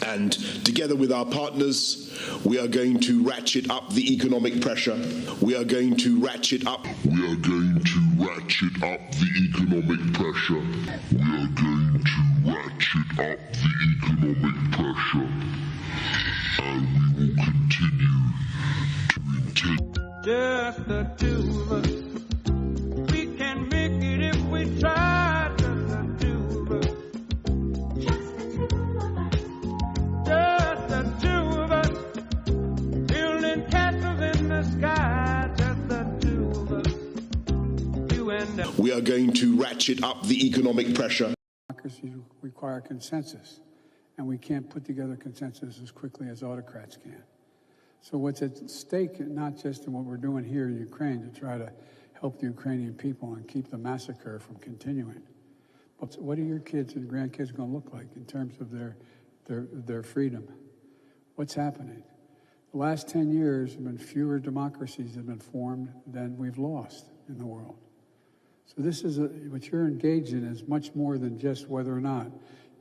And together with our partners, we are going to ratchet up the economic pressure. We are going to ratchet up. We are going to ratchet up the economic pressure. We are going to ratchet up the economic pressure. And we will continue to intend. Just the two of us. We can make it if we try. Just the two of us. Just the two of us. Building castles in the sky. Just the two of us. You and I. We are going to ratchet up the economic pressure. Democracies require consensus, and we can't put together consensus as quickly as autocrats can. So what's at stake, not just in what we're doing here in Ukraine to try to help the Ukrainian people and keep the massacre from continuing, but what are your kids and grandkids going to look like in terms of their freedom? What's happening? The last 10 years have been fewer democracies that have been formed than we've lost in the world. So this is what you're engaged in is much more than just whether or not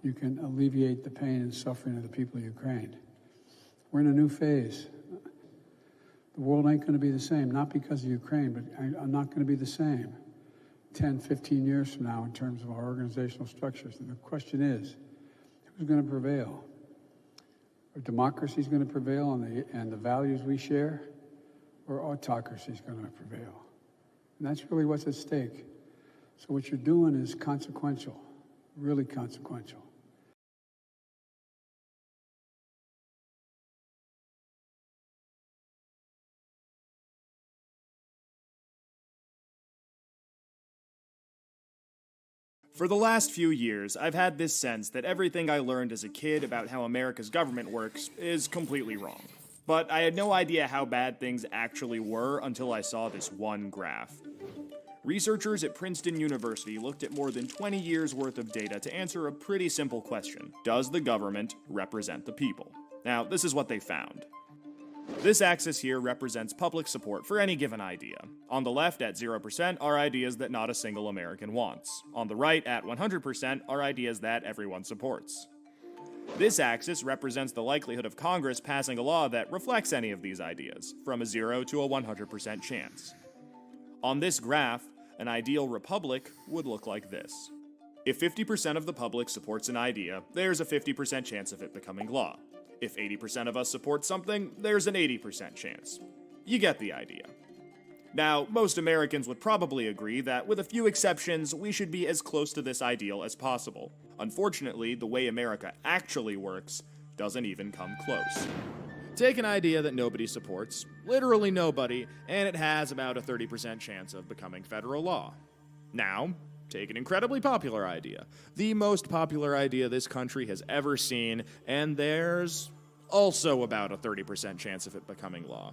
you can alleviate the pain and suffering of the people of Ukraine. We're in a new phase. The world ain't going to be the same, not because of Ukraine, but I'm not going to be the same 10, 15 years from now in terms of our organizational structures. And the question is, who's going to prevail? Are democracies going to prevail and the values we share, or autocracy is going to prevail? And that's really what's at stake. So what you're doing is consequential, really consequential. For the last few years, I've had this sense that everything I learned as a kid about how America's government works is completely wrong. But I had no idea how bad things actually were until I saw this one graph. Researchers at Princeton University looked at more than 20 years worth of data to answer a pretty simple question. Does the government represent the people? Now, this is what they found. This axis here represents public support for any given idea. On the left, at 0%, are ideas that not a single American wants. On the right, at 100%, are ideas that everyone supports. This axis represents the likelihood of Congress passing a law that reflects any of these ideas, from a 0 to a 100% chance. On this graph, an ideal republic would look like this. If 50% of the public supports an idea, there's a 50% chance of it becoming law. If 80% of us support something, there's an 80% chance. You get the idea. Now, most Americans would probably agree that, with a few exceptions, we should be as close to this ideal as possible. Unfortunately, the way America actually works doesn't even come close. Take an idea that nobody supports, literally nobody, and it has about a 30% chance of becoming federal law. Now, take an incredibly popular idea, the most popular idea this country has ever seen, and there's also about a 30% chance of it becoming law.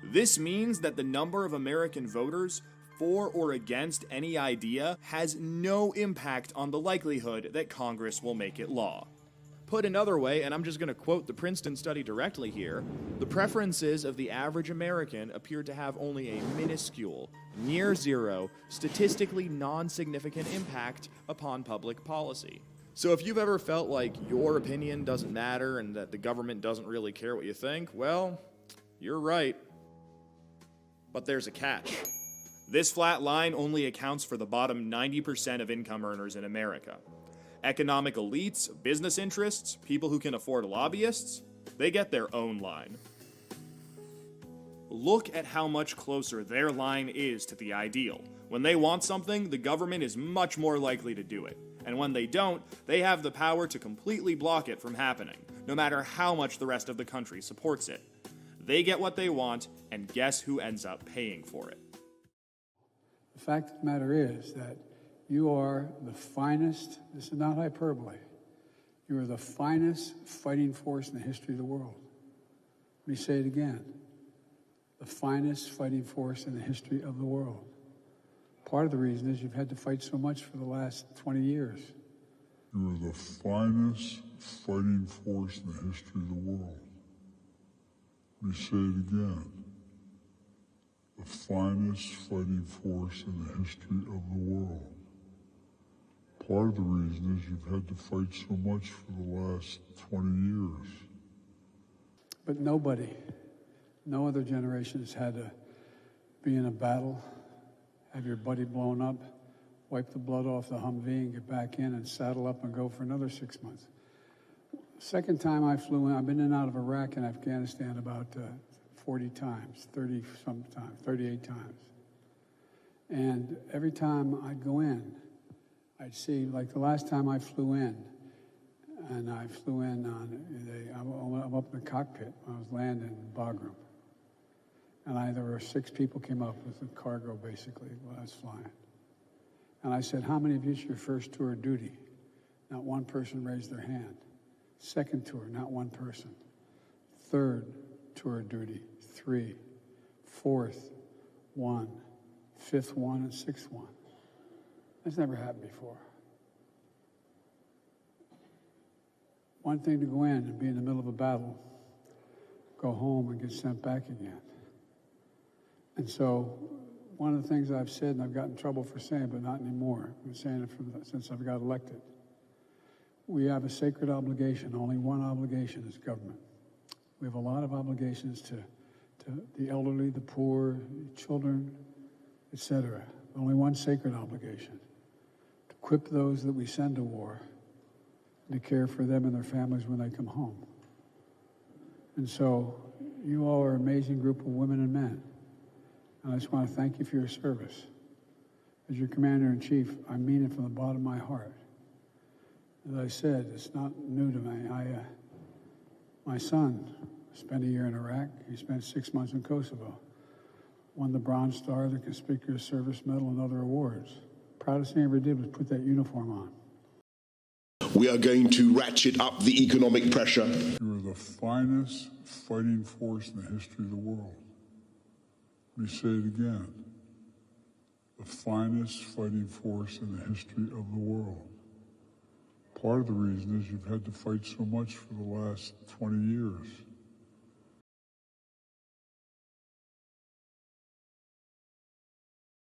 This means that the number of American voters for or against any idea has no impact on the likelihood that Congress will make it law. Put another way, and I'm just going to quote the Princeton study directly here, the preferences of the average American appear to have only a minuscule, near zero, statistically non-significant impact upon public policy. So if you've ever felt like your opinion doesn't matter and that the government doesn't really care what you think, well, you're right. But there's a catch. This flat line only accounts for the bottom 90% of income earners in America. Economic elites, business interests, people who can afford lobbyists, they get their own line. Look at how much closer their line is to the ideal. When they want something, the government is much more likely to do it. And when they don't, they have the power to completely block it from happening, no matter how much the rest of the country supports it. They get what they want, and guess who ends up paying for it? The fact of the matter is that you are the finest, this is not hyperbole, you are the finest fighting force in the history of the world. Let me say it again. The finest fighting force in the history of the world. Part of the reason is you've had to fight so much for the last 20 years. You are the finest fighting force in the history of the world. Let me say it again. The finest fighting force in the history of the world. Part of the reason is you've had to fight so much for the last 20 years. But nobody, no other generation has had to be in a battle, have your buddy blown up, wipe the blood off the Humvee and get back in and saddle up and go for another 6 months. Second time I flew in, I've been in and out of Iraq and Afghanistan about 40 times, 38 times. And every time I'd go in, I'd see, like the last time I flew in, and I flew in I'm up in the cockpit. I was landing in Bagram. And there were 6 people came up with the cargo, basically, while I was flying. And I said, how many of you is your first tour of duty? Not one person raised their hand. Second tour, not one person. Third tour of duty, 3. Fourth, 1. Fifth, 1, and sixth, 1. That's never happened before. One thing to go in and be in the middle of a battle, go home and get sent back again. And so one of the things I've said, and I've gotten in trouble for saying, but not anymore, I've been saying it since I've got elected. We have a sacred obligation. Only one obligation is government. We have a lot of obligations to the elderly, the poor, children, etc. Only one sacred obligation: to equip those that we send to war, and to care for them and their families when they come home. And so you all are an amazing group of women and men. And I just want to thank you for your service. As your commander-in-chief, I mean it from the bottom of my heart. As I said, it's not new to me. My son spent a year in Iraq. He spent 6 months in Kosovo. Won the Bronze Star, the Conspicuous Service Medal, and other awards. Proudest thing I ever did was put that uniform on. We are going to ratchet up the economic pressure. You are the finest fighting force in the history of the world. Let me say it again. The finest fighting force in the history of the world. Part of the reason is you've had to fight so much for the last 20 years.